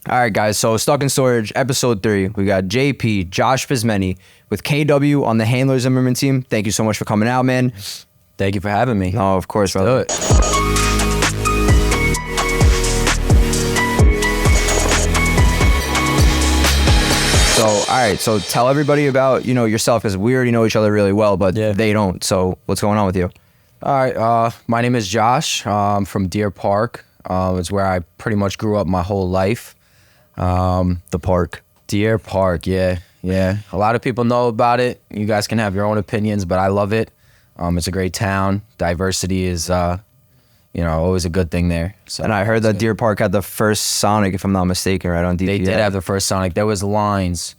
All right, guys. So Stuck in Storage, episode 3. We got JP, Josh Pismeni with KW on the Handler Zimmerman team. Thank you so much for coming out, man. Thank you for having me. Oh, of course, brother. Let's do it. So, all right. So tell everybody about, yourself, because we already know each other really well, but they don't. So what's going on with you? All right. My name is Josh. I'm from Deer Park. It's where I pretty much grew up my whole life. The park. Deer Park, yeah. A lot of people know about it. You guys can have your own opinions, but I love it. It's a great town. Diversity is, always a good thing there. So, and I heard that Deer Park had the first Sonic, if I'm not mistaken, right on DPA. They did have the first Sonic. There was lines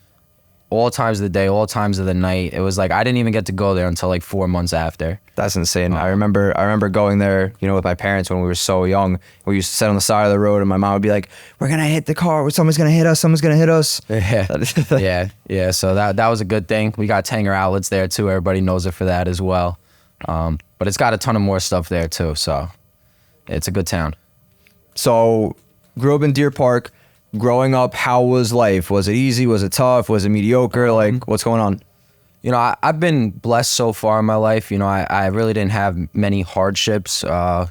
all times of the day, all times of the night. It was like I didn't even get to go there until like 4 months after. That's insane. I remember going there, with my parents when we were so young. We used to sit on the side of the road and my mom would be like, "We're gonna hit the car. Someone's gonna hit us. Someone's gonna hit us." Yeah. So that was a good thing. We got Tanger outlets there too. Everybody knows it for that as well. But it's got a ton of more stuff there too. So it's a good town. So grew up in Deer Park. Growing up, how was life? Was it easy? Was it tough? Was it mediocre? Like, what's going on? I've been blessed so far in my life. I really didn't have many hardships. My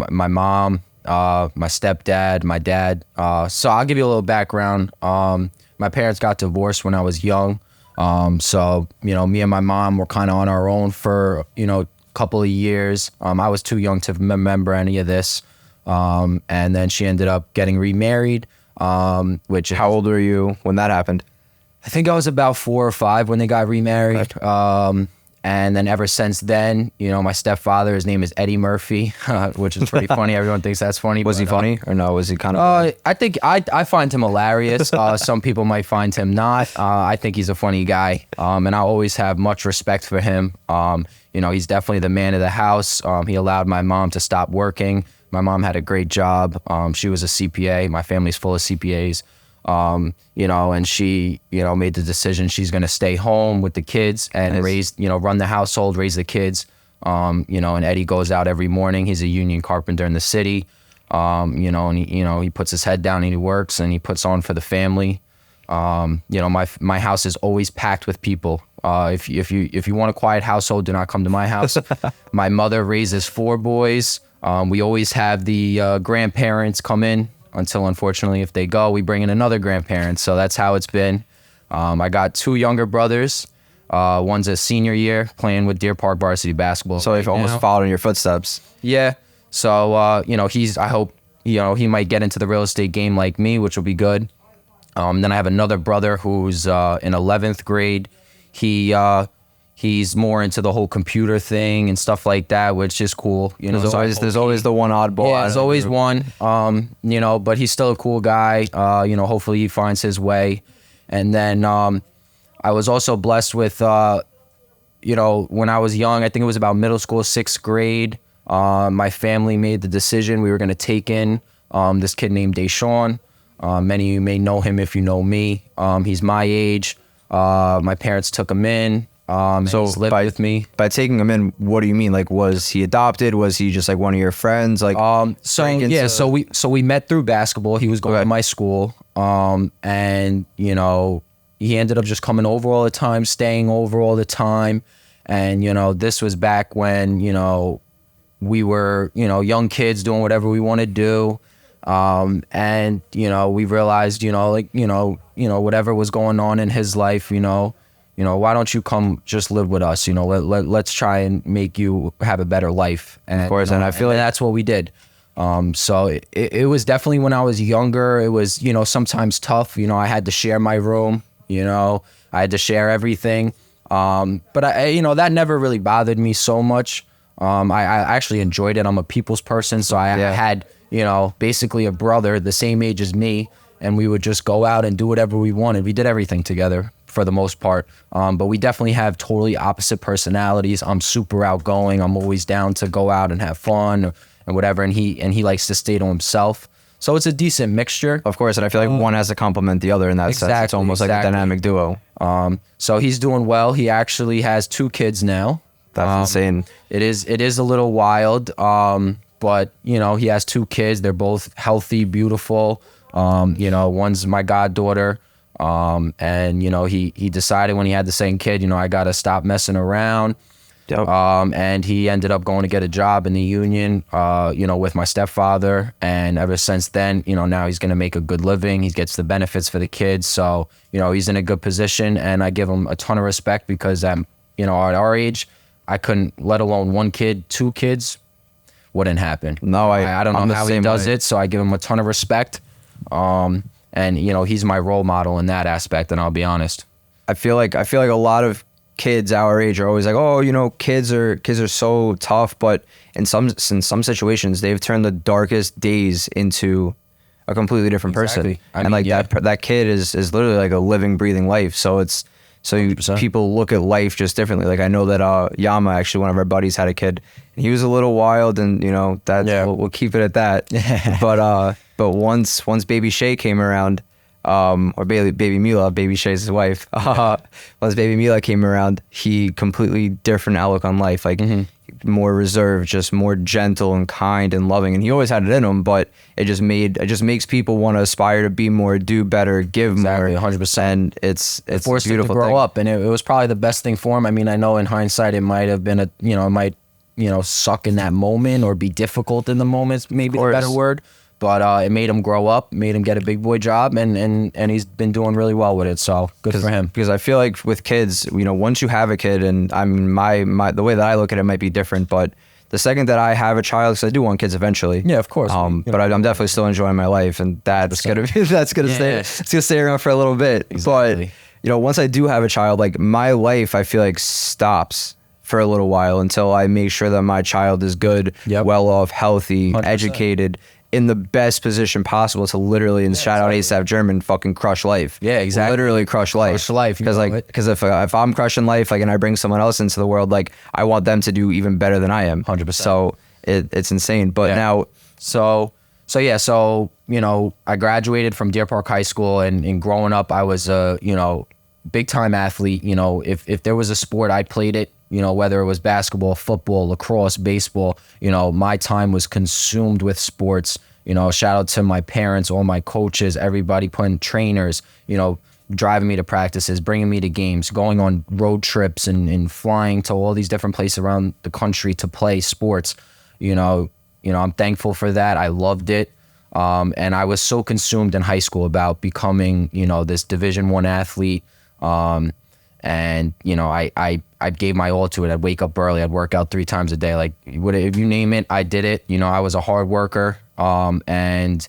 mom, my stepdad, my dad. So I'll give you a little background. My parents got divorced when I was young. So me and my mom were kind of on our own for, a couple of years. I was too young to remember any of this. And then she ended up getting remarried. How old were you when that happened? I think I was about 4 or 5 when they got remarried. Okay. And then ever since then, my stepfather, his name is Eddie Murphy, which is pretty funny. Everyone thinks that's funny. Was he funny or no? Was he kind of? I think I find him hilarious. Some people might find him not. I think he's a funny guy. And I always have much respect for him. He's definitely the man of the house. He allowed my mom to stop working. My mom had a great job. She was a CPA. My family's full of CPAs. And she, made the decision she's going to stay home with the kids and run the household, raise the kids. And Eddie goes out every morning. He's a union carpenter in the city. And he puts his head down and he works and he puts on for the family. My house is always packed with people. If you want a quiet household, do not come to my house. My mother raises 4 boys. We always have the grandparents come in until, unfortunately, if they go, we bring in another grandparent. So that's how it's been. I got 2 younger brothers. One's a senior year playing with Deer Park varsity basketball. So you've almost followed in your footsteps. Yeah. So, I hope, he might get into the real estate game like me, which will be good. Then I have another brother who's in 11th grade. He's more into the whole computer thing and stuff like that, which is cool. There's always the one oddball. Yeah, there's always one. But he's still a cool guy. Hopefully he finds his way. And then I was also blessed with, when I was young, I think it was about middle school, 6th grade. My family made the decision we were going to take in this kid named Deshaun. Many of you may know him if you know me. He's my age. My parents took him in. So he's lived with me. By taking him in, what do you mean? Like, was he adopted? Was he just like one of your friends? Like, so we met through basketball. He was going to my school. And he ended up just coming over all the time, staying over all the time. And, this was back when, we were, young kids doing whatever we want to do. And, we realized, whatever was going on in his life, why don't you come just live with us? Let's try and make you have a better life. And, of course, and I feel like that's what we did. So it was definitely when I was younger, it was, sometimes tough. I had to share my room, I had to share everything. But that never really bothered me so much. I actually enjoyed it. I'm a people's person. So I had, basically a brother the same age as me, and we would just go out and do whatever we wanted. We did everything together for the most part. But we definitely have totally opposite personalities. I'm super outgoing. I'm always down to go out and have fun and whatever. And he likes to stay to himself. So it's a decent mixture. Of course. And I feel like one has to complement the other in that sense. It's almost like a dynamic duo. So he's doing well. He actually has 2 kids now. That's insane. It is a little wild. But he has 2 kids. They're both healthy, beautiful. One's my goddaughter. And he decided when he had the second kid, I got to stop messing around. Yep. And he ended up going to get a job in the union, with my stepfather. And ever since then, now he's going to make a good living. He gets the benefits for the kids. So, he's in a good position, and I give him a ton of respect because at our age, I couldn't, let alone one kid, two kids, wouldn't happen. No, I don't know how he does way. it. So I give him a ton of respect. And he's my role model in that aspect. And I'll be honest. I feel like a lot of kids our age are always like, oh, kids are so tough, but in some situations they've turned the darkest days into a completely different person. That kid is literally like a living, breathing life. So people look at life just differently. Like I know that Yama, actually one of our buddies, had a kid, and he was a little wild, and we'll keep it at that. But once baby Shay came around, or baby Mila, baby Shay's his wife. Once baby Mila came around, he completely different outlook on life, like more reserved, just more gentle and kind and loving. And he always had it in him, but it just makes people want to aspire to be more, do better, give more. 100%. And it's forced a beautiful him to grow thing. up, and it was probably the best thing for him. I mean, I know in hindsight it might have been suck in that moment or be difficult in the moment, maybe the better word. But it made him grow up, made him get a big boy job, and he's been doing really well with it. So good for him. Because I feel like with kids, once you have a kid, and I mean, my the way that I look at it might be different, but the second that I have a child, because I do want kids eventually. Yeah, of course. But I'm definitely still enjoying my life, and that's gonna stay around for a little bit. Exactly. But once I do have a child, like my life, I feel like stops for a little while until I make sure that my child is good, well off, healthy, 100%. educated, in the best position possible to literally, and shout out ASAP German, fucking crush life. Yeah, exactly. Literally crush life. Crush life. Because if I'm crushing life, like, and I bring someone else into the world, like, I want them to do even better than I am. 100%. So it's insane. But now, So I graduated from Deer Park High School, and growing up, I was a big time athlete. If there was a sport, I played it. Whether it was basketball, football, lacrosse, baseball, my time was consumed with sports. Shout out to my parents, all my coaches, everybody, putting trainers, driving me to practices, bringing me to games, going on road trips and flying to all these different places around the country to play sports. I'm thankful for that. I loved it. And I was so consumed in high school about becoming, this Division I athlete. And I gave my all to it. I'd wake up early. I'd work out 3 times a day. Like, if you name it, I did it. I was a hard worker. And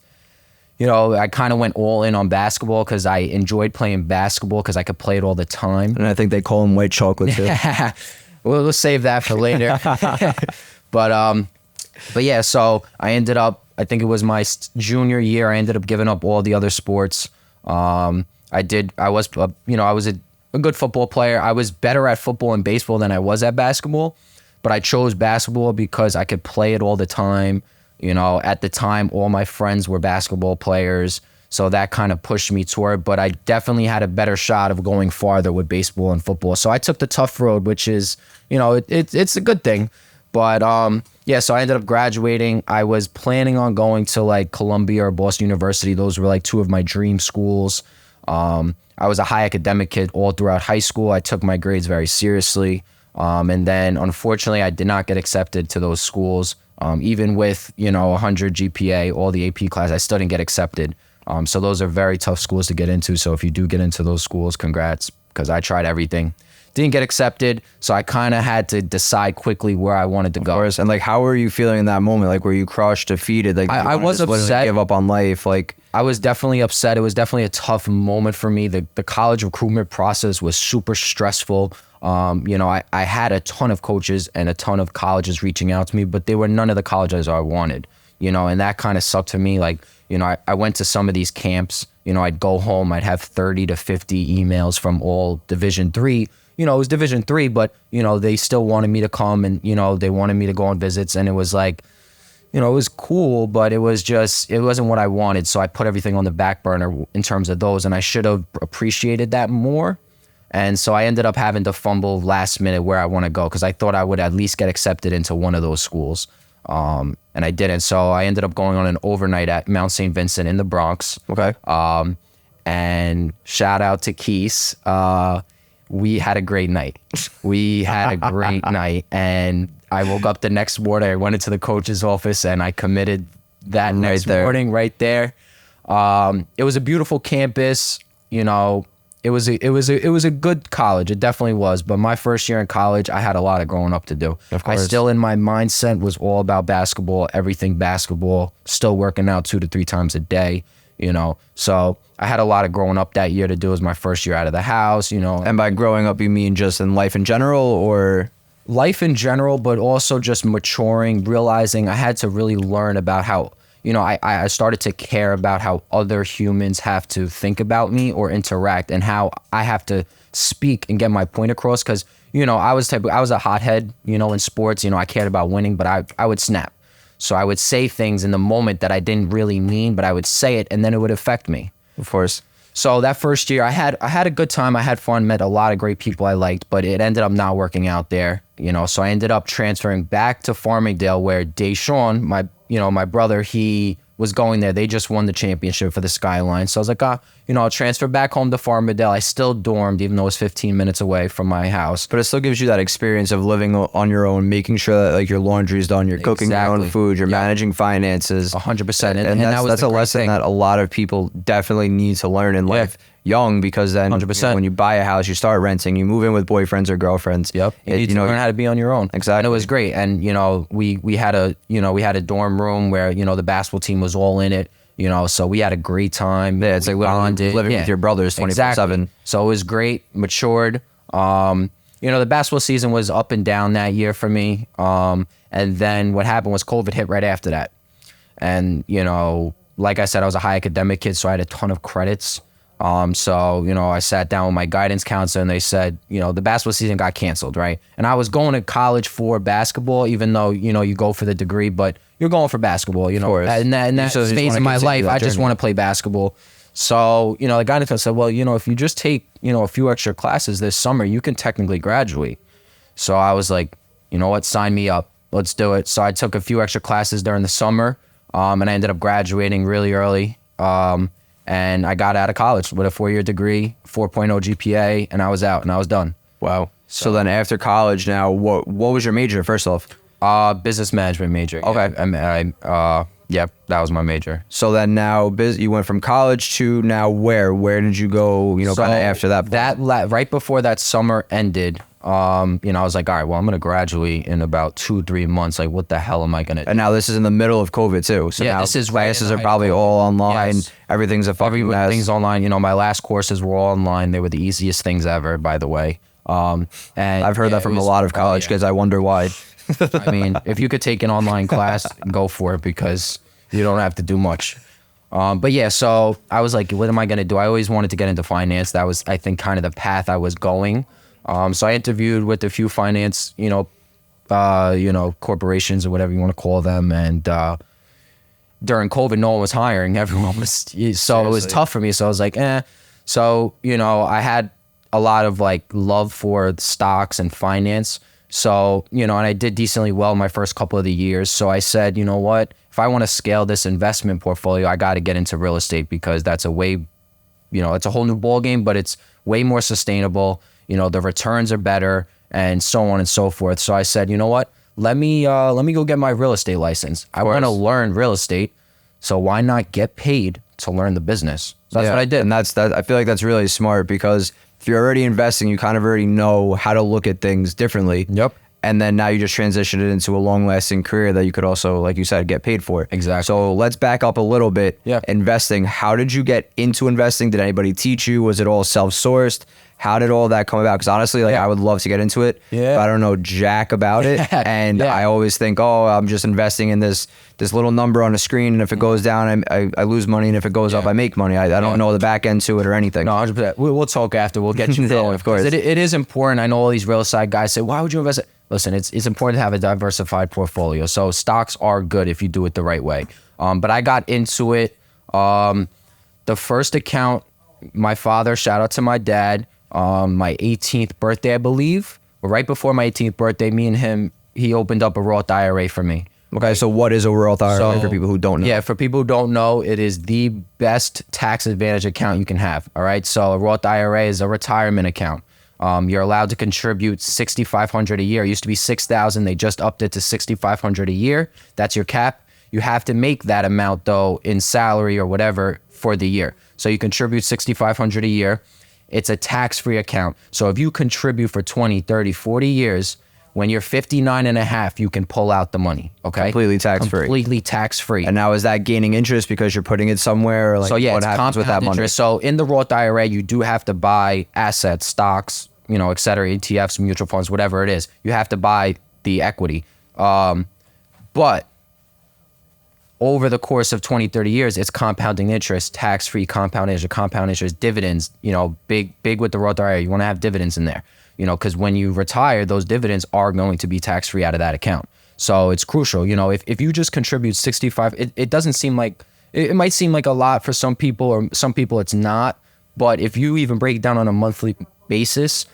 I kind of went all in on basketball because I enjoyed playing basketball because I could play it all the time. and I think they call him white chocolate too. Well, we'll save that for later. But yeah, so I ended up, I think it was my junior year, I ended up giving up all the other sports. I was a good football player. I was better at football and baseball than I was at basketball, but I chose basketball because I could play it all the time. At the time, all my friends were basketball players, so that kind of pushed me toward, but I definitely had a better shot of going farther with baseball and football. So I took the tough road, which is, it's a good thing. But so I ended up graduating. I was planning on going to like Columbia or Boston University. Those were like 2 of my dream schools. I was a high academic kid all throughout high school. I took my grades very seriously. And then unfortunately, I did not get accepted to those schools. Even with, 100 GPA, all the AP class, I still didn't get accepted. So those are very tough schools to get into. So if you do get into those schools, congrats, because I tried everything. Didn't get accepted, so I kind of had to decide quickly where I wanted to go. Of course. And like, how were you feeling in that moment? Like, were you crushed, defeated? Like, I was upset. Give up on life. Like, I was definitely upset. It was definitely a tough moment for me. The college recruitment process was super stressful. I had a ton of coaches and a ton of colleges reaching out to me, but they were none of the colleges I wanted. And that kind of sucked to me. Like, I went to some of these camps. I'd go home. I'd have 30 to 50 emails from all Division III. It was Division III, but, they still wanted me to come and, they wanted me to go on visits. And it was like, it was cool, but it wasn't what I wanted. So I put everything on the back burner in terms of those, and I should have appreciated that more. And so I ended up having to fumble last minute where I want to go because I thought I would at least get accepted into one of those schools. and I didn't. So I ended up going on an overnight at Mount St. Vincent in the Bronx. Okay. And shout out to Keese. We had a great night. We had a great night. And I woke up the next morning. I went into the coach's office and I committed that next morning right there. It was a beautiful campus. You know, it was a good college. It definitely was. But my first year in college, I had a lot of growing up to do. Of course. I still, in my mindset, was all about basketball, everything basketball, still working out 2 to 3 times a day, you know. So I had a lot of growing up that year to do. It was my first year out of the house, you know. And by growing up, you mean just in life in general, or? Life in general, but also just maturing, realizing I had to really learn about how, you know, I started to care about how other humans have to think about me or interact, and how I have to speak and get my point across. Because, you know, I was a hothead, you know, in sports. You know, I cared about winning, but I would snap. So I would say things in the moment that I didn't really mean, but I would say it, and then it would affect me. Of course. So that first year, I had a good time. I had fun, met a lot of great people I liked, but it ended up not working out there, you know. So I ended up transferring back to Farmingdale, where Deshaun, my brother, he was going there. They just won the championship for the Skyline. So I was like, you know, I'll transfer back home to Farmingdale. I still dormed, even though it was 15 minutes away from my house. But it still gives you that experience of living on your own, making sure that like your laundry's done, you're cooking your own food, you're managing finances. 100%. And that's a lesson that a lot of people definitely need to learn in life young, because then 100%. When you buy a house, you start renting, you move in with boyfriends or girlfriends. Yep. You need to learn how to be on your own. Exactly. And it was great. And, you know, we had a dorm room where, you know, the basketball team was all in it. You know, so we had a great time. Yeah, it's like living with your brothers 24/7. Exactly. So it was great, matured. You know, the basketball season was up and down that year for me. And then what happened was COVID hit right after that. And, you know, like I said, I was a high academic kid, so I had a ton of credits. So, you know, I sat down with my guidance counselor and they said, you know, the basketball season got canceled, right? And I was going to college for basketball, even though, you know, you go for the degree, but you're going for basketball, you know. In that phase of my life, I just want to play basketball. So, you know, the guidance counselor said, well, you know, if you just take, you know, a few extra classes this summer, you can technically graduate. So I was like, you know what, sign me up. Let's do it. So I took a few extra classes during the summer, and I ended up graduating really early. And I got out of college with a 4-year degree, 4.0 GPA, and I was out and I was done. Wow. So then after college now, what was your major first off? Business management major. Okay. Yep, that was my major. So then now you went from college to now where? Where did you go, you know, kind of after that? Right before that summer ended, you know, I was like, all right, well, I'm going to graduate in about 2-3 months. Like, what the hell am I going to do? And now this is in the middle of COVID too. So now this is classes are probably all online. Yes. Everything's a fucking mess. Everything's online. You know, my last courses were all online. They were the easiest things ever, by the way. And I've heard that from a lot of college kids. I wonder why. I mean, if you could take an online class, go for it, because you don't have to do much. But yeah, so I was like, what am I going to do? I always wanted to get into finance. That was, I think, kind of the path I was going. So I interviewed with a few finance, you know, corporations or whatever you want to call them. And during COVID, no one was hiring. Everyone was, so Seriously. It was tough for me. So I was like, So, you know, I had a lot of like love for stocks and finance. So, you know, and I did decently well my first couple of the years. So I said, you know what, if I want to scale this investment portfolio, I got to get into real estate, because that's a way, you know, it's a whole new ball game, but it's way more sustainable. You know, the returns are better and so on and so forth. So I said, you know what, let me go get my real estate license. I want to learn real estate. So why not get paid to learn the business? So that's what I did. And I feel like that's really smart, because if you're already investing, you kind of already know how to look at things differently. Yep. And then now you just transition it into a long-lasting career that you could also, like you said, get paid for. Exactly. So let's back up a little bit. Yeah. Investing. How did you get into investing? Did anybody teach you? Was it all self-sourced? How did all that come about? Because honestly, like I would love to get into it, but I don't know jack about it. And I always think, oh, I'm just investing in this little number on a screen, and if it goes down, I lose money, and if it goes up, I make money. I don't know the back end to it or anything. No, 100%. We'll talk after. We'll get you going. Of course. It is important. I know all these real estate guys say, why would you invest? Listen, it's important to have a diversified portfolio. So stocks are good if you do it the right way. But I got into it. The first account, my father, shout out to my dad, my 18th birthday, I believe, right before my 18th birthday, me and him, he opened up a Roth IRA for me, Okay, so what is a Roth IRA So, for people who don't know? Yeah, for people who don't know, it is the best tax advantage account you can have. All right. So a Roth IRA is a retirement account. You're allowed to contribute $6,500 a year. It used to be $6,000. They just upped it to $6,500 a year. That's your cap. You have to make that amount though in salary or whatever for the year. So you contribute $6,500 a year. It's a tax-free account. So if you contribute for 20, 30, 40 years, when you're 59 and a half, you can pull out the money, okay? Completely tax-free. Completely tax-free. And now is that gaining interest because you're putting it somewhere? Or like, So yeah, what it's happens with that compound money? interest. So in the Roth IRA, you do have to buy assets, stocks, et cetera, ETFs, mutual funds, whatever it is. You have to buy the equity. But over the course of 20, 30 years, it's compounding interest, tax-free compound interest, dividends, big with the Roth IRA. You want to have dividends in there, because when you retire, those dividends are going to be tax-free out of that account. So it's crucial. If you just contribute 65, it doesn't seem like, it might seem like a lot for some people, or some people it's not. But if you even break it down on a monthly basis,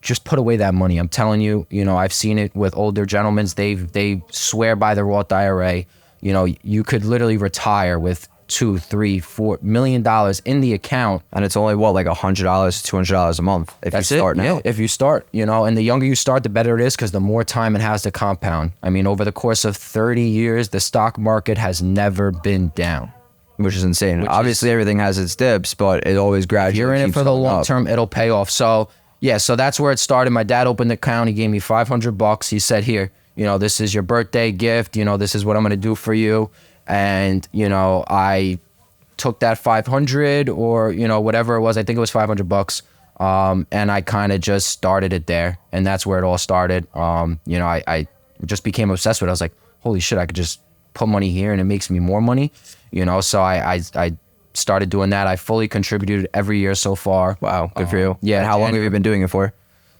just put away that money. I'm telling you, I've seen it with older gentlemen. They swear by the Roth IRA. You could literally retire with $2, $3, $4 million in the account. And it's only what, like $100, $200 a month if you start now. Yeah, if you start, and the younger you start, the better it is, because the more time it has to compound. I mean, over the course of 30 years, the stock market has never been down. Which is insane. Obviously, everything has its dips, but it always gradually You're in it keeps for the going long up. term, it'll pay off. So yeah, so that's where it started. My dad opened the account. He gave me $500. He said, here, this is your birthday gift. This is what I'm going to do for you. And, I took that 500 or, whatever it was. I think it was $500. And I kind of just started it there. And that's where it all started. I just became obsessed with it. I was like, holy shit, I could just put money here and it makes me more money. So I started doing that. I fully contributed every year so far. Wow, good for you. Yeah. And how long have you been doing it for?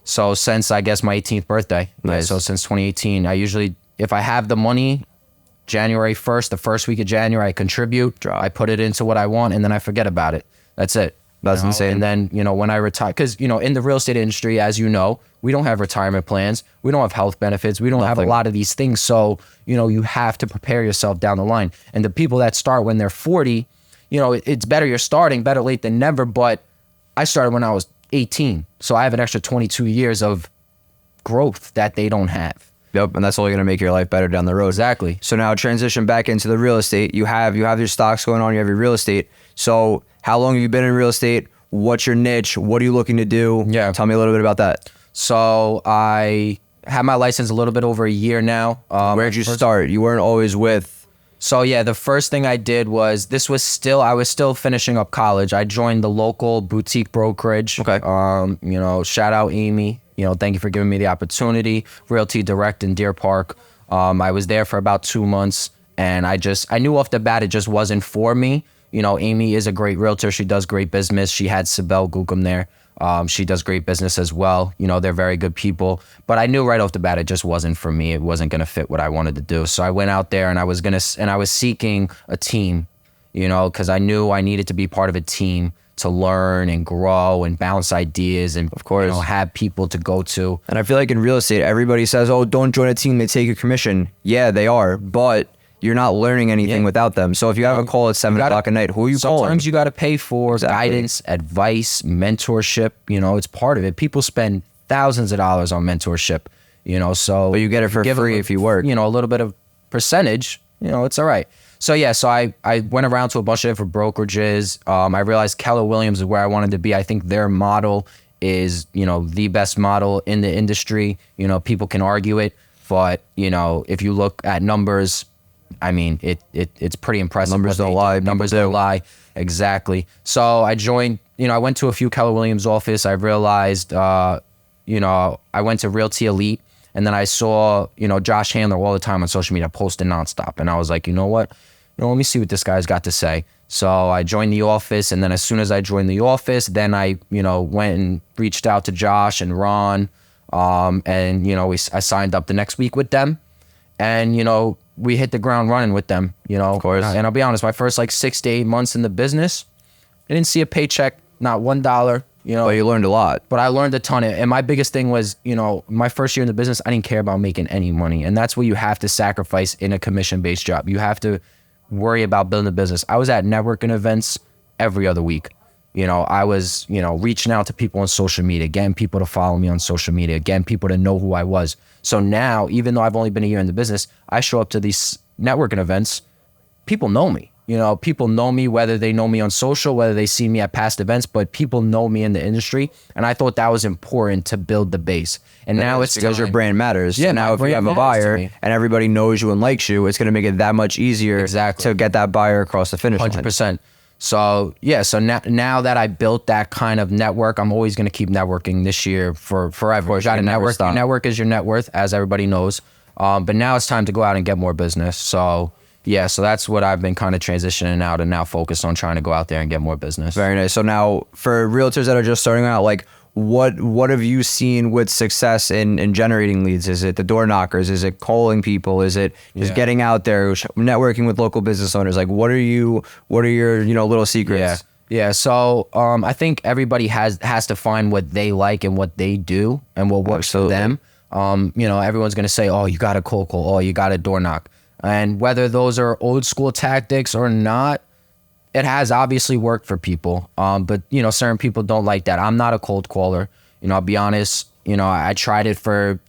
So since, I guess, my 18th birthday. Nice. So since 2018, I usually, if I have the money, January 1st, the first week of January, I contribute, I put it into what I want, and then I forget about it. That's it. That's insane. And then, when I retire, because, in the real estate industry, as you know, we don't have retirement plans. We don't have health benefits. We don't have a lot of these things. So, you have to prepare yourself down the line. And the people that start when they're 40, it's better you're starting, better late than never. But I started when I was 18. So I have an extra 22 years of growth that they don't have. Yep, and that's only going to make your life better down the road. Exactly. So now transition back into the real estate. You have your stocks going on. You have your real estate. So how long have you been in real estate? What's your niche? What are you looking to do? Yeah. Tell me a little bit about that. So I have my license a little bit over a year now. Where did you start? You weren't always with... So yeah, the first thing I did was, I was still finishing up college. I joined the local boutique brokerage. Okay. Shout out Amy. Thank you for giving me the opportunity. Realty Direct in Deer Park. I was there for about 2 months, and I knew off the bat it just wasn't for me. Amy is a great realtor. She does great business. She had Sibel Gukum there. She does great business as well. They're very good people. But I knew right off the bat it just wasn't for me. It wasn't going to fit what I wanted to do. So I went out there and I was seeking a team, because I knew I needed to be part of a team to learn and grow and bounce ideas and, of course, have people to go to. And I feel like in real estate, everybody says, oh, don't join a team, they take a commission. Yeah, they are. But you're not learning anything without them. So if you have a call at 7 o'clock at night, who are you calling? Sometimes you got to pay for guidance, advice, mentorship. It's part of it. People spend thousands of dollars on mentorship, so. But you get it for free if you work. A little bit of percentage, it's all right. So yeah, so I went around to a bunch of different brokerages. I realized Keller Williams is where I wanted to be. I think their model is, the best model in the industry. People can argue it, but, if you look at numbers, I mean, it's pretty impressive. Numbers don't lie. Numbers don't lie. Exactly. So I joined, I went to a few Keller Williams office. I realized, I went to Realty Elite, and then I saw, Josh Handler all the time on social media posting nonstop. And I was like, you know what? Let me see what this guy's got to say. So I joined the office, and then as soon as I joined the office, then I, went and reached out to Josh and Ron, and, I signed up the next week with them. And, we hit the ground running with them, Of course. And I'll be honest, my first 6 to 8 months in the business, I didn't see a paycheck, not $1, You know, But you learned a lot. but I learned a ton. And my biggest thing was, you know, my first year in the business, I didn't care about making any money. And that's what you have to sacrifice in a commission-based job. You have to worry about building a business. I was at networking events every other week. You know, I was, you know, reaching out to people on social media, getting people to follow me on social media, getting people to know who I was. So now, even though I've only been a year in the business, I show up to these networking events. People know me. You know, people know me, whether they know me on social, whether they see me at past events, but people know me in the industry. And I thought that was important to build the base. And now it's because your brand matters. Yeah, Now my if you brand have a matters to buyer me. and everybody knows you and likes you, it's going to make it that much easier Exactly. to get that buyer across the finish line. 100%. So yeah, so now that I built that kind of network, I'm always going to keep networking this year for forever. You got to network. Your network is your net worth, as everybody knows. But now it's time to go out and get more business. So yeah, so that's what I've been kind of transitioning out and now focus on trying to go out there and get more business. Very nice. So now for realtors that are just starting out, like what have you seen with success in generating leads? Is it the door knockers? Is it calling people? Is it just getting out there, networking with local business owners? Like what are your, you know, little secrets? Yeah. Yeah. So I think everybody has to find what they like and what they do and what works for them. You know, everyone's going to say, oh, you got a cold call. Oh, you got a door knock. And whether those are old school tactics or not, it has obviously worked for people. But, you know, certain people don't like that. I'm not a cold caller. You know, I'll be honest. You know, I tried it for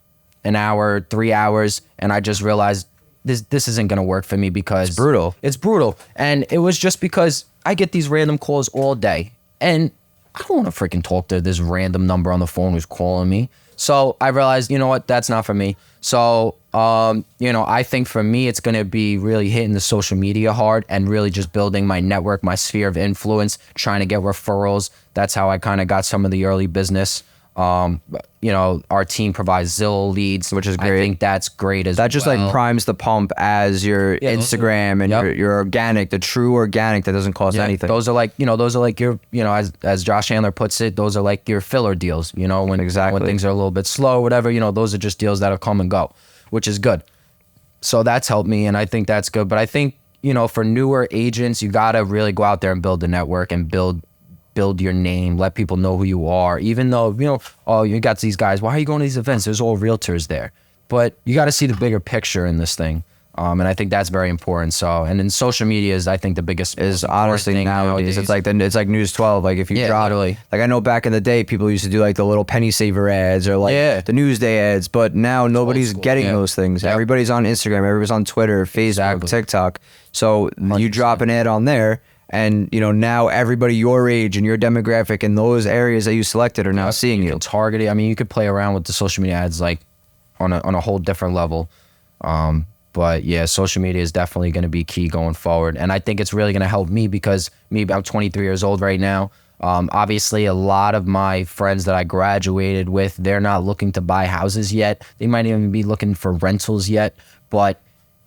an hour, 3 hours, and I just realized this isn't going to work for me because It's brutal. It's brutal. And it was just because I get these random calls all day. And I don't want to freaking talk to this random number on the phone who's calling me. So I realized, you know what, that's not for me. So, you know, I think for me, it's going to be really hitting the social media hard and really just building my network, my sphere of influence, trying to get referrals. That's how I kind of got some of the early business. You know, our team provides Zillow leads, Which is great. I think that's great as well. That just like primes the pump as your Instagram and your organic, the true organic that doesn't cost anything. Those are like, you know, your, you know, as Josh Handler puts it, those are like your filler deals, you know, when things are a little bit slow, whatever, you know, those are just deals that'll come and go, which is good. So that's helped me. And I think that's good. But I think, you know, for newer agents, you got to really go out there and build a network and build your name, let people know who you are, even though, you know, oh, you got these guys, why are you going to these events? There's all realtors there. But you got to see the bigger picture in this thing. And I think that's very important. So, and then social media is, I think, the biggest is honestly nowadays. It's like News 12. Like if you drop, literally. like I know back in the day, people used to do like the little penny saver ads or like the Newsday ads, but now nobody's getting those things. Yep. Everybody's on Instagram, everybody's on Twitter, Facebook, TikTok. So 100%. You drop an ad on there. And, you know, now everybody your age and your demographic in those areas that you selected are now seeing you. Target it. I mean, you could play around with the social media ads like on a whole different level. But yeah, social media is definitely going to be key going forward. And I think it's really going to help me because I'm 23 years old right now. Obviously, a lot of my friends that I graduated with, they're not looking to buy houses yet. They might even be looking for rentals yet. But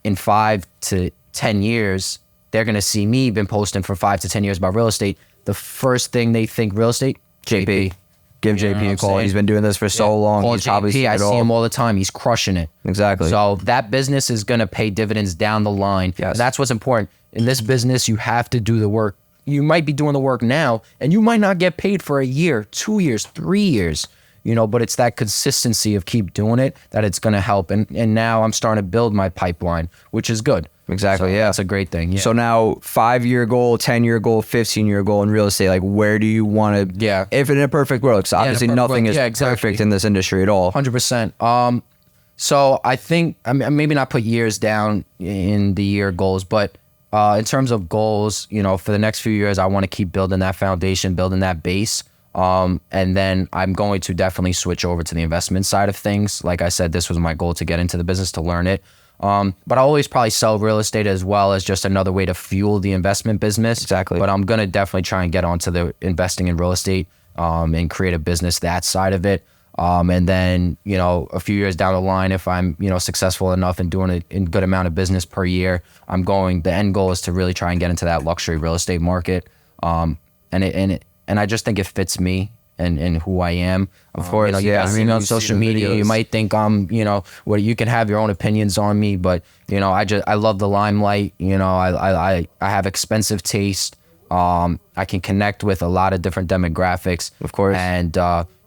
in 5 to 10 years, they're going to see me been posting for 5 to 10 years about real estate. The first thing they think real estate, JP. Give JP a call. He's been doing this for so long. Call He's probably JP. I see him all the time. He's crushing it. Exactly. So that business is going to pay dividends down the line. Yes. And that's what's important. In this business, you have to do the work. You might be doing the work now, and you might not get paid for a year, 2 years, 3 years. You know, but it's that consistency of keep doing it that it's going to help. And now I'm starting to build my pipeline, which is good. Exactly. So yeah. That's a great thing. Yeah. So now 5-year goal, 10-year goal, 15-year goal in real estate, like where do you want to, if in a perfect world, because obviously nothing is perfect in this industry at all. 100%. So I think, I mean, maybe not put years down in the year goals, but in terms of goals, you know, for the next few years, I want to keep building that foundation, building that base. And then I'm going to definitely switch over to the investment side of things. Like I said, this was my goal to get into the business, to learn it. But I always probably sell real estate as well as just another way to fuel the investment business. Exactly. But I'm going to definitely try and get onto the investing in real estate, and create a business that side of it. And then, you know, a few years down the line, if I'm, you know, successful enough in doing a good amount of business per year, the end goal is to really try and get into that luxury real estate market. And I just think it fits me and who I am. Of course, you know, I mean, on social media, you might think I'm, you know, well, you can have your own opinions on me, but you know, I love the limelight. You know, I have expensive taste. I can connect with a lot of different demographics. Of course. And,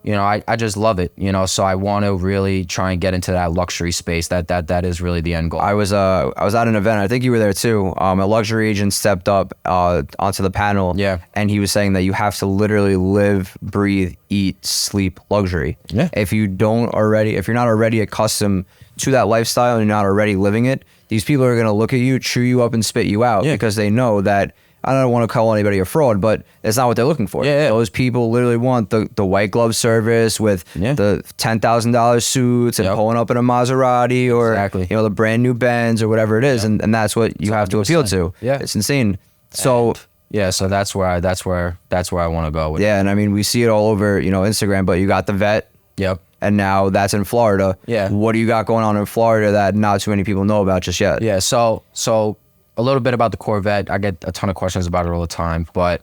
you know, I just love it, you know, so I want to really try and get into that luxury space. That is really the end goal. I was at an event. I think you were there too. A luxury agent stepped up onto the panel. Yeah. And he was saying that you have to literally live, breathe, eat, sleep luxury. Yeah. If you're not already accustomed to that lifestyle and you're not already living it, these people are gonna look at you, chew you up, and spit you out because they know that. I don't want to call anybody a fraud, but that's not what they're looking for. Yeah. Those people literally want the white glove service with the $10,000 suits and pulling up in a Maserati or you know, the brand new Benz or whatever it is, and that's what you have to appeal to. Yeah, it's insane. So so that's where I want to go with it. And I mean, we see it all over, you know, Instagram, but you got the vet. Yep. And now that's in Florida. Yeah. What do you got going on in Florida that not too many people know about just yet? Yeah. So a little bit about the Corvette. I get a ton of questions about it all the time, but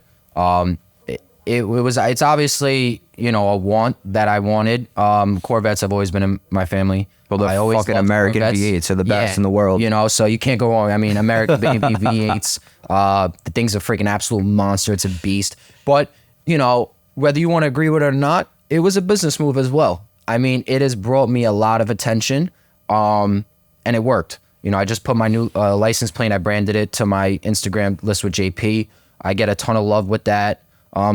it's obviously, you know, a want that I wanted. Corvettes have always been in my family. Well, the fucking American V8s are the best in the world. You know, so you can't go wrong. I mean, American baby V8s, the thing's a freaking absolute monster. It's a beast. But, you know, whether you want to agree with it or not, it was a business move as well. I mean, it has brought me a lot of attention, and it worked. You know, I just put my new license plate. I branded it to my Instagram list with JP. I get a ton of love with that.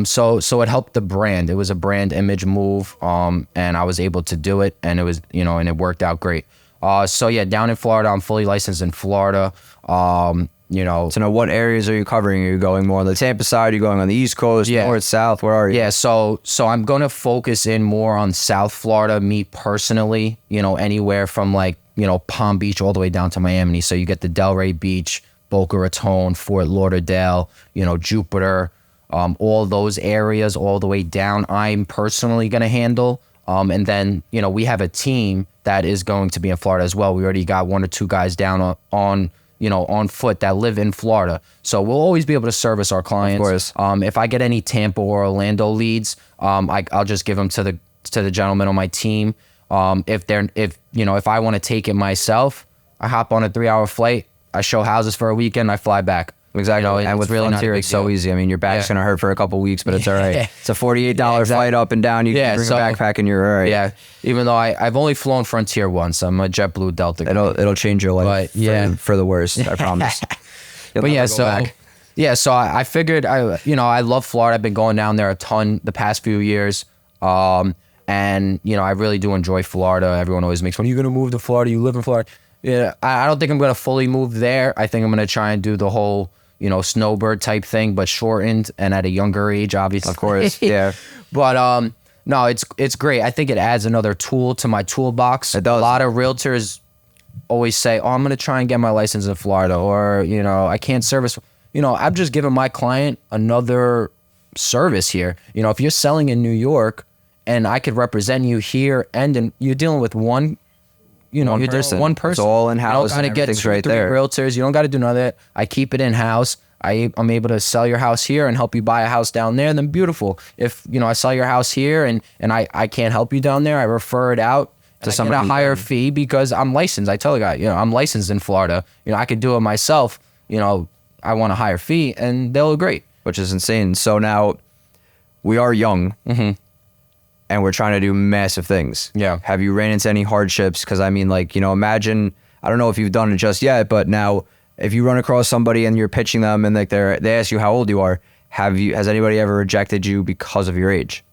So it helped the brand. It was a brand image move, and I was able to do it, and it was, you know, and it worked out great. So yeah, down in Florida, I'm fully licensed in Florida. You know, so now what areas are you covering? Are you going more on the Tampa side? Are you going on the East Coast, North, South? Where are you? Yeah, so I'm going to focus in more on South Florida, me personally, you know, anywhere from like, you know, Palm Beach all the way down to Miami. So you get the Delray Beach, Boca Raton, Fort Lauderdale, you know, Jupiter, all those areas all the way down. I'm personally going to handle. And then, you know, we have a team that is going to be in Florida as well. We already got 1 or 2 guys down on you know, on foot that live in Florida. So we'll always be able to service our clients. Of course. If I get any Tampa or Orlando leads, I'll just give them to the gentleman on my team. If I want to take it myself, I hop on a 3-hour flight. I show houses for a weekend. I fly back. Exactly. You know, and with really Frontier, it's so easy. I mean, your back's going to hurt for a couple weeks, but it's all right. It's a $48 flight up and down. You can bring a backpack and you're all right. Yeah. Even though I've only flown Frontier once. I'm a JetBlue Delta. It'll change your life for the worst, I promise. But yeah, so I figured, I love Florida. I've been going down there a ton the past few years. And, you know, I really do enjoy Florida. Everyone always makes fun, you're going to move to Florida, you live in Florida. Yeah, I don't think I'm going to fully move there. I think I'm going to try and do the whole, you know, snowbird type thing, but shortened and at a younger age, obviously. Of course, yeah. But no, it's great. I think it adds another tool to my toolbox. It does. A lot of realtors always say, oh, I'm going to try and get my license in Florida, or, you know, I can't service. You know, I'm just giving my client another service here. You know, if you're selling in New York and I could represent you here, and you're dealing with one, you know, there's one person. It's all in-house. You don't got to get 2 or 3 there. realtors. You don't got to do none of that. I keep it in-house. I'm able to sell your house here and help you buy a house down there, then beautiful. If, you know, I sell your house here and I can't help you down there, I refer it out to someone at a higher fee because I'm licensed. I tell the guy, you know, I'm licensed in Florida. You know, I could do it myself. You know, I want a higher fee, and they'll agree. Which is insane. So now we are young. Mm-hmm. And we're trying to do massive things. Yeah. Have you ran into any hardships? Because I mean, like, you know, imagine, I don't know if you've done it just yet, but now if you run across somebody and you're pitching them and like they ask you how old you are, has anybody ever rejected you because of your age?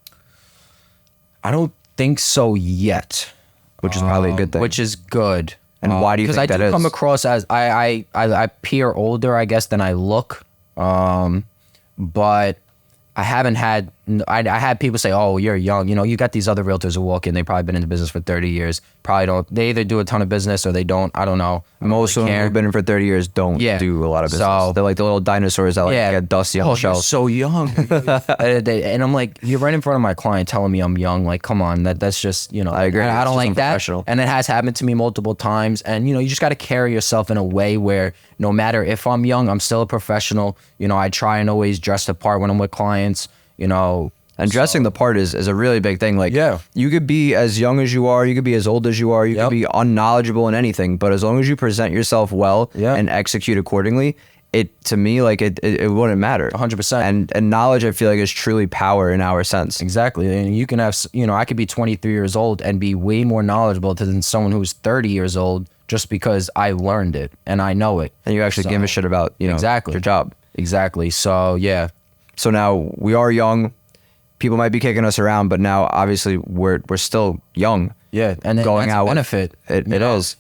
I don't think so yet. Which is probably a good thing. Which is good. And why do you think that is? Because I do come across as I appear older, I guess, than I look. But I haven't had, I had people say, oh, you're young. You know, you got these other realtors who walk in, they've probably been in the business for 30 years. Probably don't, they either do a ton of business or they don't. I don't know. Most of them who've been in for 30 years don't do a lot of business. So, they're like the little dinosaurs that get dusty on the shelf. You're so young. And I'm like, you're right in front of my client telling me I'm young. Like, come on, that's just, you know. I agree. I don't like that. And it has happened to me multiple times. And, you know, you just got to carry yourself in a way where no matter if I'm young, I'm still a professional. You know, I try and always dress the part when I'm with clients. You know, and dressing the part is a really big thing. Like, you could be as young as you are, you could be as old as you are, you could be unknowledgeable in anything, but as long as you present yourself well and execute accordingly, it to me, like it wouldn't matter. 100%. And knowledge, I feel like, is truly power in our sense. Exactly. And you can have, I could be 23 years old and be way more knowledgeable than someone who's 30 years old just because I learned it and I know it. And you actually give a shit about, exactly your job. Exactly. So, yeah. So now we are young. People might be kicking us around, but now obviously we're still young. Yeah. And going that's out a benefit. It is.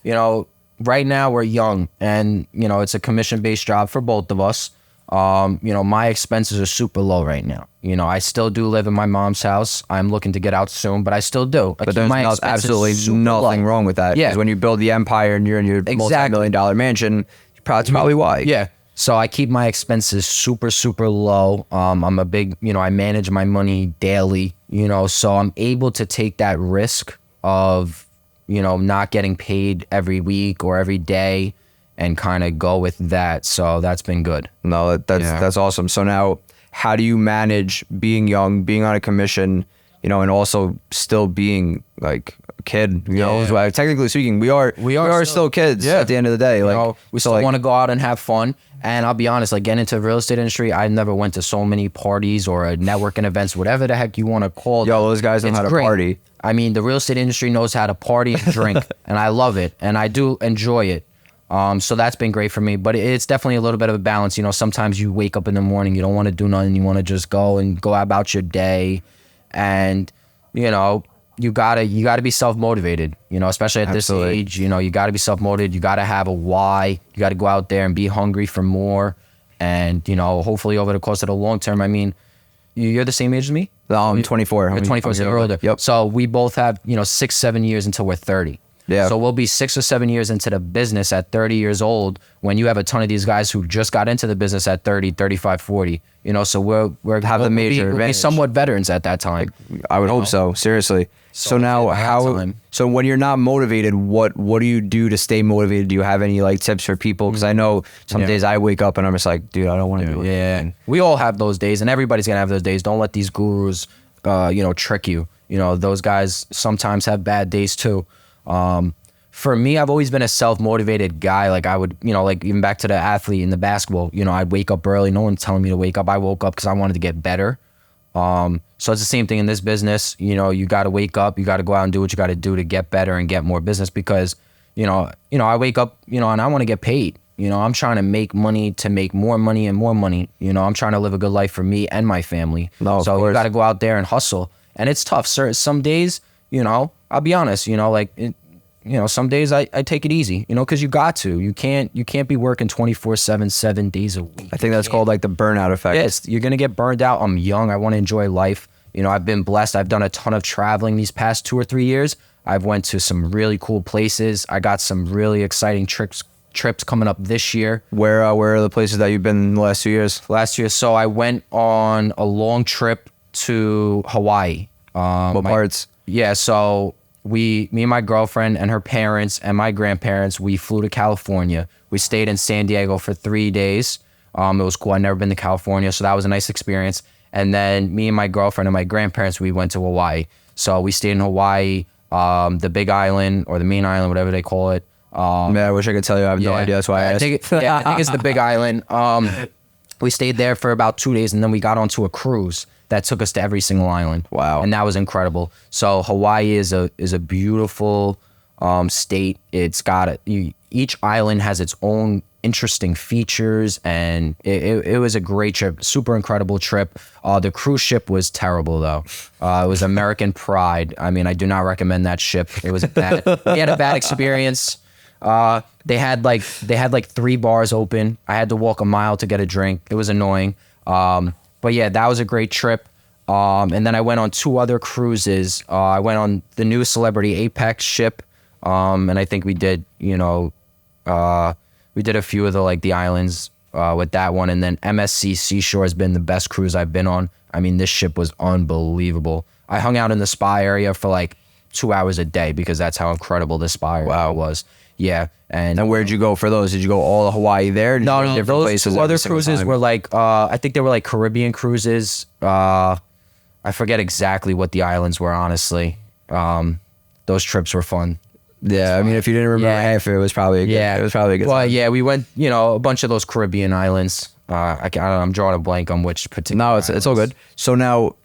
Right now we're young and, it's a commission-based job for both of us. My expenses are super low right now. I still do live in my mom's house. I'm looking to get out soon, but I still do. But there's absolutely nothing wrong with that. Yeah. Because when you build the empire and you're in your multi-million-dollar mansion, that's probably why. Yeah. So I keep my expenses super, super low. I'm a big, I manage my money daily, so I'm able to take that risk of, not getting paid every week or every day and kind of go with that. So that's been good. No, that's awesome. So now, how do you manage being young, being on a commission, and also still being like a kid? So technically speaking, we are still kids at the end of the day. Like we still want to go out and have fun. And I'll be honest, like getting into the real estate industry, I never went to so many parties or networking events, whatever the heck you want to call them. Those guys know how to party. I mean, the real estate industry knows how to party and drink, and I love it, and I do enjoy it. So that's been great for me, but it's definitely a little bit of a balance. Sometimes you wake up in the morning, you don't want to do nothing. You want to just go about your day. And, you gotta be self-motivated, especially at this age, you gotta be self-motivated. You gotta have a why. You gotta go out there and be hungry for more. And, hopefully over the course of the long term, I mean, you're the same age as me? I'm 24. You're 24, so you're older. Yep. So we both have, 6-7 years until we're 30. Yeah. So we'll be 6 or 7 years into the business at 30 years old when you have a ton of these guys who just got into the business at 30, 35, 40. So we'll be somewhat veterans at that time. I would hope so. Seriously. So now so when you're not motivated, what do you do to stay motivated? Do you have any like tips for people? Because I know some days I wake up and I'm just like, dude, I don't want to do it. Yeah. We all have those days and everybody's going to have those days. Don't let these gurus, trick you. Those guys sometimes have bad days too. For me, I've always been a self-motivated guy. Like I would, like even back to the athlete in the basketball, I'd wake up early. No one's telling me to wake up. I woke up because I wanted to get better. So it's the same thing in this business. You got to wake up, you got to go out and do what you got to do to get better and get more business because, I wake up, and I want to get paid. I'm trying to make money to make more money and more money. I'm trying to live a good life for me and my family. So you got to go out there and hustle. And it's tough. Some days, I'll be honest, some days I take it easy, because you got to. You can't be working 24/7, 7 days a week. I think that's called like the burnout effect. Yes, you're going to get burned out. I'm young. I want to enjoy life. I've been blessed. I've done a ton of traveling these past 2 or 3 years. I've went to some really cool places. I got some really exciting trips coming up this year. Where are the places that you've been in the last 2 years? Last year, so I went on a long trip to Hawaii. What parts? Yeah, so me and my girlfriend and her parents and my grandparents, we flew to California. We stayed in San Diego for 3 days. It was cool. I'd never been to California, so that was a nice experience. And then me and my girlfriend and my grandparents, we went to Hawaii. So we stayed in Hawaii, the Big Island or the main island, whatever they call it. I wish I could tell you. I have no idea. That's why I asked. I think it's the Big Island. We stayed there for about 2 days, and then we got onto a cruise that took us to every single island. Wow. And that was incredible. So Hawaii is a beautiful state. It's got each island has its own interesting features, and it was a great trip, super incredible trip. The cruise ship was terrible though. It was American Pride. I mean, I do not recommend that ship. It was bad. We had a bad experience. They had like 3 bars open. I had to walk a mile to get a drink. It was annoying. But yeah, that was a great trip. And then I went on 2 other cruises. I went on the new Celebrity Apex ship. And I think we did, we did a few of the islands with that one. And then MSC Seashore has been the best cruise I've been on. I mean, this ship was unbelievable. I hung out in the spa area for like 2 hours a day because that's how incredible the spa area was. Yeah. And where'd you go for those? Did you go all of Hawaii there? No, different places. Other cruises were like, I think they were like Caribbean cruises. I forget exactly what the islands were, honestly. Those trips were fun. Yeah, I mean, if you didn't remember half of it, it was probably a good, it was probably a good. Well, time. yeah, we went, a bunch of those Caribbean islands. I don't know, I'm drawing a blank on which particular. No, it's all good. So now,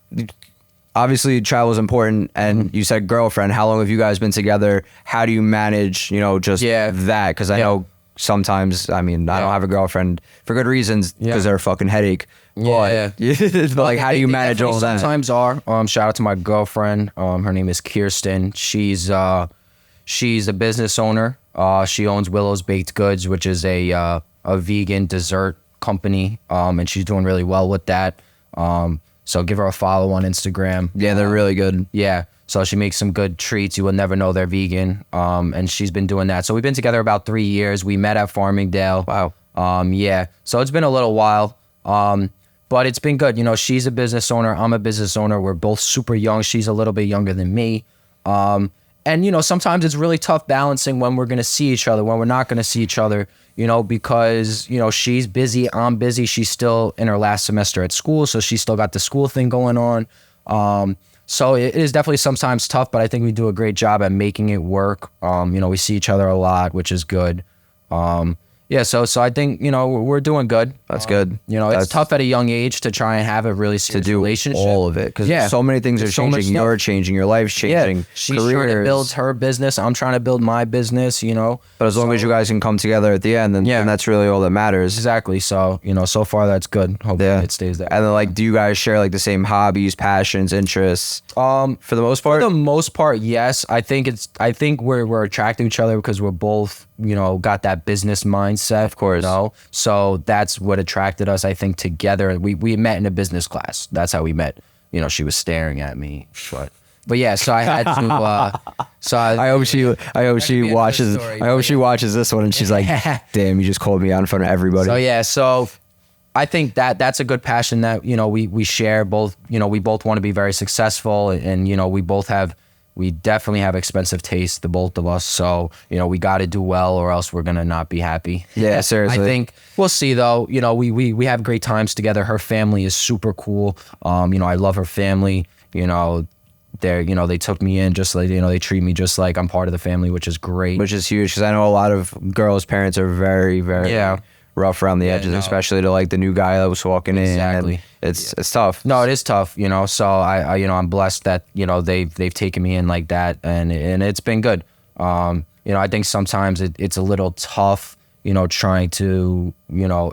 obviously, travel is important, and you said girlfriend. How long have you guys been together? How do you manage, just that? Because I know sometimes, I mean, I don't have a girlfriend for good reasons because they're a fucking headache. But like, how do you manage all that? Sometimes are. Shout out to my girlfriend. Her name is Kirsten. She's a business owner. She owns Willow's Baked Goods, which is a vegan dessert company. And she's doing really well with that. So give her a follow on Instagram. Yeah, they're really good. Yeah. So she makes some good treats. You will never know they're vegan. And she's been doing that. So we've been together about 3 years. We met at Farmingdale. Wow. Yeah. So it's been a little while. But it's been good. She's a business owner. I'm a business owner. We're both super young. She's a little bit younger than me. And, sometimes it's really tough balancing when we're going to see each other, when we're not going to see each other, because, she's busy. I'm busy. She's still in her last semester at school. So she's still got the school thing going on. So it is definitely sometimes tough, but I think we do a great job at making it work. We see each other a lot, which is good. Yeah, so I think, we're doing good. That's good. It's tough at a young age to try and have a really serious relationship. All of it, because so many things are changing. You're changing, your life's changing. Yeah, she's trying to build her business. I'm trying to build my business, But as long as you guys can come together at the end, then that's really all that matters. Exactly. So, so far that's good. Hopefully it stays there. And then, do you guys share, the same hobbies, passions, interests? For the most part? For the most part, yes. I think we're attracted to each other because we're both, got that business mindset. Of course. So that's what attracted us, I think, together. We met in a business class. That's how we met. She was staring at me. But yeah, so I had to. I hope she watches. I hope she watches this one and she's like, "Damn, you just called me out in front of everybody." So I think that's a good passion that we share. Both we both want to be very successful, and we definitely have expensive taste, the both of us. So, we got to do well or else we're going to not be happy. Yeah, seriously. I think we'll see though. We have great times together. Her family is super cool. I love her family. They took me in just like, they treat me just like I'm part of the family, which is great. Which is huge because I know a lot of girls' parents are very, very rough around the edges, especially to the new guy that was walking in. Exactly. It's tough. No, it is tough, So I'm blessed that, they've taken me in like that, and it's been good. I think sometimes it's a little tough, trying to,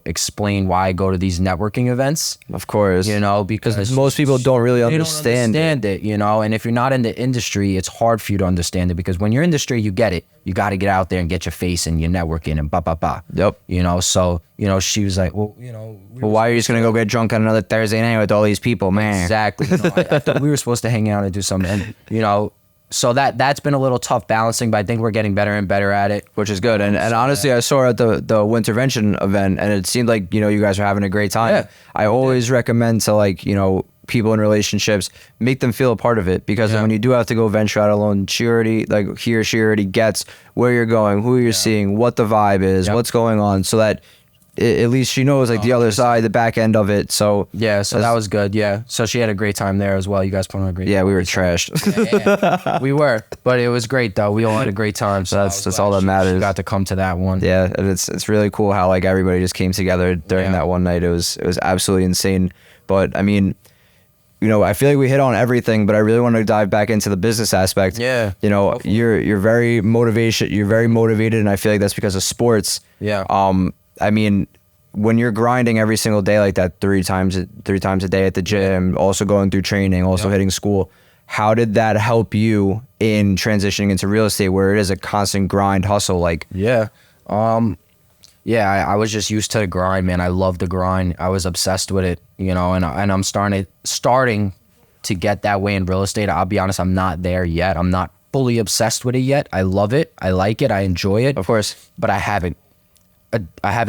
explain why I go to these networking events. Of course. Because most people don't really understand it, And if you're not in the industry, it's hard for you to understand it, because when you're in the industry, you get it. You got to get out there and get your face and you're networking and ba. Yep. So, she was like, well, why are you just going to go get drunk on another Thursday night with all these people, man? Exactly. I thought we were supposed to hang out and do something. And, so that's been a little tough balancing, but I think we're getting better and better at it, which is good. And honestly, I saw her at the Wintervention event, and it seemed like you guys are having a great time. Yeah. I always recommend to people in relationships, make them feel a part of it, because when you do have to go venture out alone, she already gets where you're going, who you're seeing, what the vibe is, what's going on, so that at least she knows the other side, the back end of it. So so that was good. Yeah, so she had a great time there as well. You guys put on a great time. We were trashed. We were, but it was great though. We all had a great time. So that's all that matters. She got to come to that one. Yeah, and it's really cool how everybody just came together during that one night. It was absolutely insane. But I mean, I feel like we hit on everything, but I really want to dive back into the business aspect. Yeah. You're very motivated, and I feel like that's because of sports. Yeah. I mean, when you're grinding every single day like that, three times a day at the gym, also going through training, also hitting school, how did that help you in transitioning into real estate, where it is a constant grind, hustle? I was just used to the grind, man. I love the grind. I was obsessed with it, and I'm starting to get that way in real estate. I'll be honest, I'm not there yet. I'm not fully obsessed with it yet. I love it. I like it. I enjoy it. Of course. But I haven't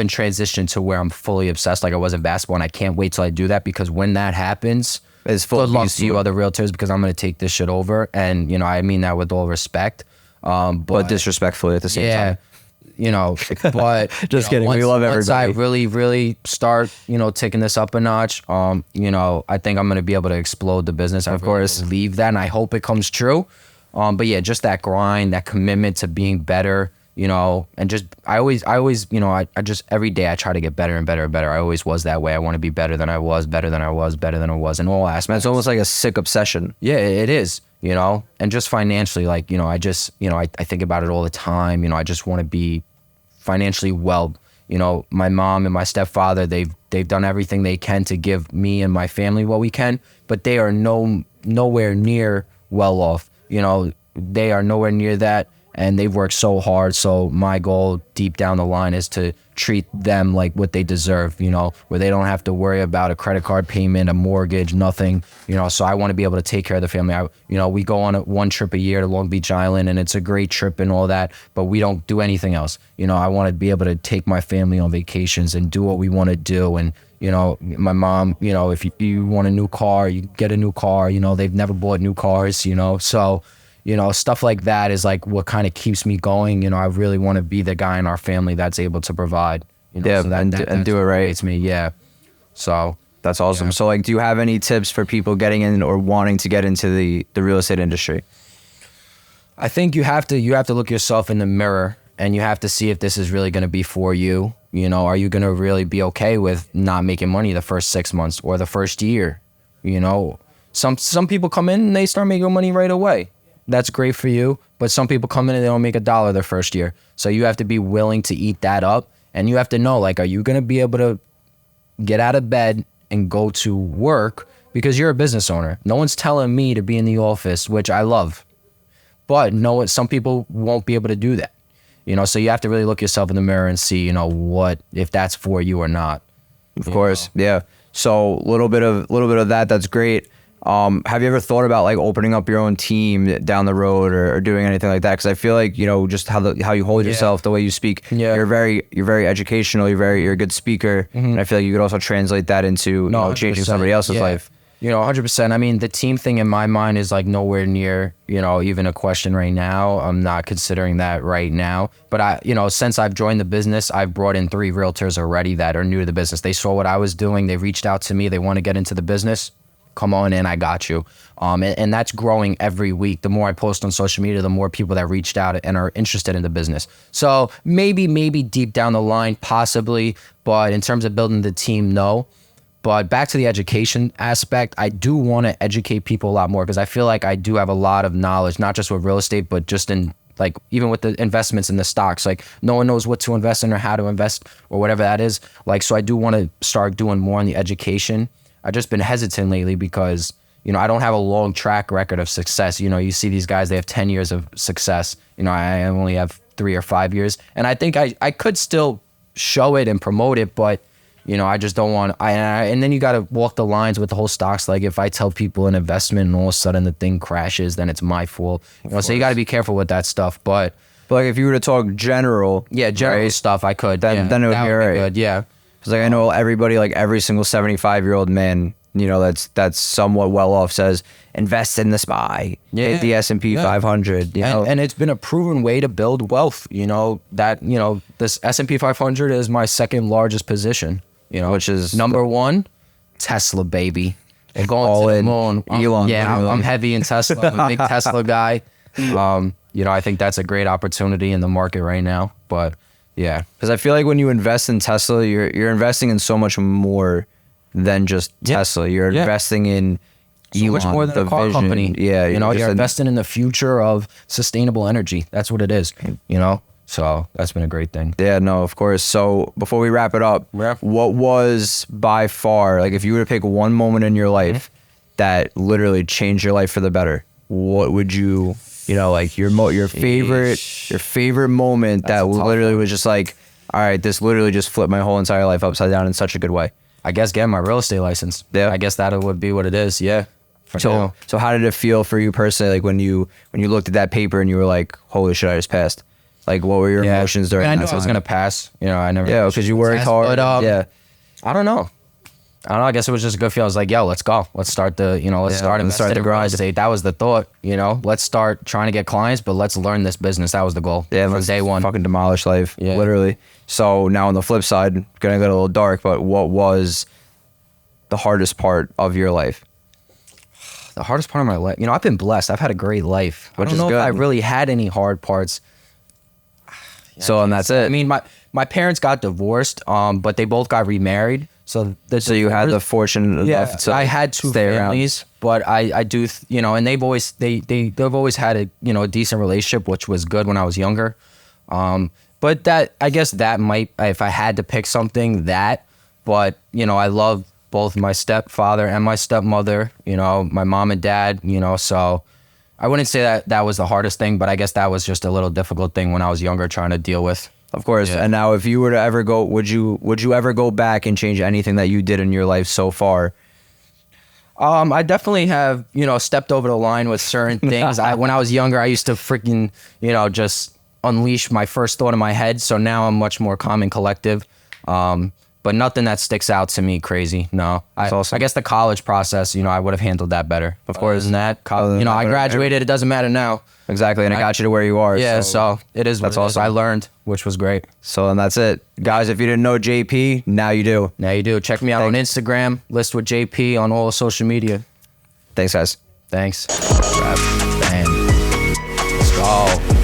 transitioned to where I'm fully obsessed like I was in basketball, and I can't wait till I do that, because when that happens, it's full good luck to you other realtors, because I'm going to take this shit over, and I mean that with all respect, but disrespectfully at the same time. But just kidding. We love everybody. Once I really start, taking this up a notch, I think I'm going to be able to explode the business. Of course. Believe that, and I hope it comes true. But yeah, just that grind, that commitment to being better, you know, and just, I always, you know, I just, every day I try to get better and better and better. I always was that way. I want to be better than I was, better than I was, better than I was in all aspects. It's almost like a sick obsession. Yeah, it is, you know, and just financially, like, you know, I just, you know, I think about it all the time. You know, I just want to be financially well. You know, my mom and my stepfather, they've done everything they can to give me and my family what we can, but they are nowhere near well off. You know, they are nowhere near that, and they've worked so hard. So my goal deep down the line is to treat them like what they deserve, you know, where they don't have to worry about a credit card payment, a mortgage, nothing, you know. So I want to be able to take care of the family. You know, we go on one trip a year to Long Beach Island, and it's a great trip and all that, but we don't do anything else. You know, I want to be able to take my family on vacations and do what we want to do. And, you know, my mom, you know, if you want a new car, you get a new car. You know, they've never bought new cars, you know. So, you know, stuff like that is like what kind of keeps me going. You know, I really want to be the guy in our family that's able to provide. You know, Yeah, so and do it right. It's me, yeah. So That's awesome. Yeah. So like, do you have any tips for people getting in or wanting to get into the real estate industry? I think you have to look yourself in the mirror, and you have to see if this is really going to be for you. You know, are you going to really be okay with not making money the first 6 months or the first year? You know, some people come in and they start making money right away. That's great for you. But some people come in and they don't make $1 their first year. So you have to be willing to eat that up, and you have to know, like, are you going to be able to get out of bed and go to work because you're a business owner? No one's telling me to be in the office, which I love. But no, some people won't be able to do that. You know, so you have to really look yourself in the mirror and see, you know, what, if that's for you or not. Of course. Yeah. So a little bit of that. That's great. Have you ever thought about like opening up your own team down the road or doing anything like that? Because I feel like, you know, just how you hold yourself, the way you speak, you're very educational. You're a good speaker, and I feel like you could also translate that into you know, changing somebody else's life. You know, 100%. I mean, the team thing in my mind is like nowhere near, you know, even a question right now. I'm not considering that right now. But you know, since I've joined the business, I've brought in 3 realtors already that are new to the business. They saw what I was doing. They reached out to me. They want to get into the business. Come on in, I got you. And that's growing every week. The more I post on social media, the more people that reached out and are interested in the business. So maybe deep down the line, possibly. But in terms of building the team, no. But back to the education aspect, I do want to educate people a lot more, because I feel like I do have a lot of knowledge, not just with real estate, but just in like even with the investments in the stocks. Like no one knows what to invest in or how to invest or whatever that is. Like, so I do want to start doing more on the education. I've just been hesitant lately because, you know, I don't have a long track record of success. You know, you see these guys, they have 10 years of success. You know, I only have 3 or 5 years. And I think I could still show it and promote it, but, you know, I just don't want, and then you got to walk the lines with the whole stocks. Like if I tell people an investment and all of a sudden the thing crashes, then it's my fault. You know, so you got to be careful with that stuff. But like if you were to talk general, general stuff, I could. Then it would be all right. Good, yeah. Because like I know everybody, like every single 75-year-old man, you know, that's somewhat well off says invest in the SPY, hit the S&P 500. You know, and it's been a proven way to build wealth. You know that, you know, this S&P 500 is my second largest position. You know, which is number 1, Tesla, baby. They're going all to the in moon. Elon. I'm heavy in Tesla. I'm a big Tesla guy. You know, I think that's a great opportunity in the market right now. But yeah, because I feel like when you invest in Tesla, you're investing in so much more than just Tesla. You're investing in so much more than the a car vision. company. Yeah, you know, you're investing in the future of sustainable energy. That's what it is. You know. So that's been a great thing. Yeah, no, of course. So before we wrap it up, what was by far, like if you were to pick one moment in your life that literally changed your life for the better, what would you know, like your favorite moment that literally was just like, all right, this literally just flipped my whole entire life upside down in such a good way? I guess getting my real estate license. Yeah. I guess that would be what it is. Yeah. So how did it feel for you personally? Like when you looked at that paper and you were like, holy shit, I just passed. Like, what were your emotions during that time? I knew I was going to pass. You know, I never... Yeah, because you worked hard. But, I don't know. I guess it was just a good feel. I was like, yo, let's go. Let's start the, you know, let's start the grind. That was the thought, you know. Let's start trying to get clients, but let's learn this business. That was the goal. Yeah, from day one. Fucking demolish life, literally. So now on the flip side, gonna get a little dark, but what was the hardest part of your life? The hardest part of my life, I've been blessed. I've had a great life. Which I don't is know good. if I really had any hard parts. So, and that's it. I mean, my parents got divorced, but they both got remarried. So you had the fortune enough to I had two stay families, but I do, and they've always they've always had a decent relationship, which was good when I was younger. But that, I guess that might, if I had to pick something, but I love both my stepfather and my stepmother, my mom and dad, so I wouldn't say that was the hardest thing, but I guess that was just a little difficult thing when I was younger trying to deal with. Of course. Yeah. And now if you were to ever go, would you ever go back and change anything that you did in your life so far? I definitely have, stepped over the line with certain things. When I was younger, I used to freaking, just unleash my first thought in my head. So now I'm much more calm and collective. But nothing that sticks out to me crazy. No, awesome. I guess the college process, I would have handled that better. Of course. Other than that, I graduated. It doesn't matter now. Exactly. And it got you to where you are. Yeah. So it is. That's what it is. awesome. I learned, which was great. So and that's it. Guys, if you didn't know JP, now you do. Now you do. Check me out on Instagram. List with JP on all social media. Thanks, guys. Thanks. Damn. Let's go.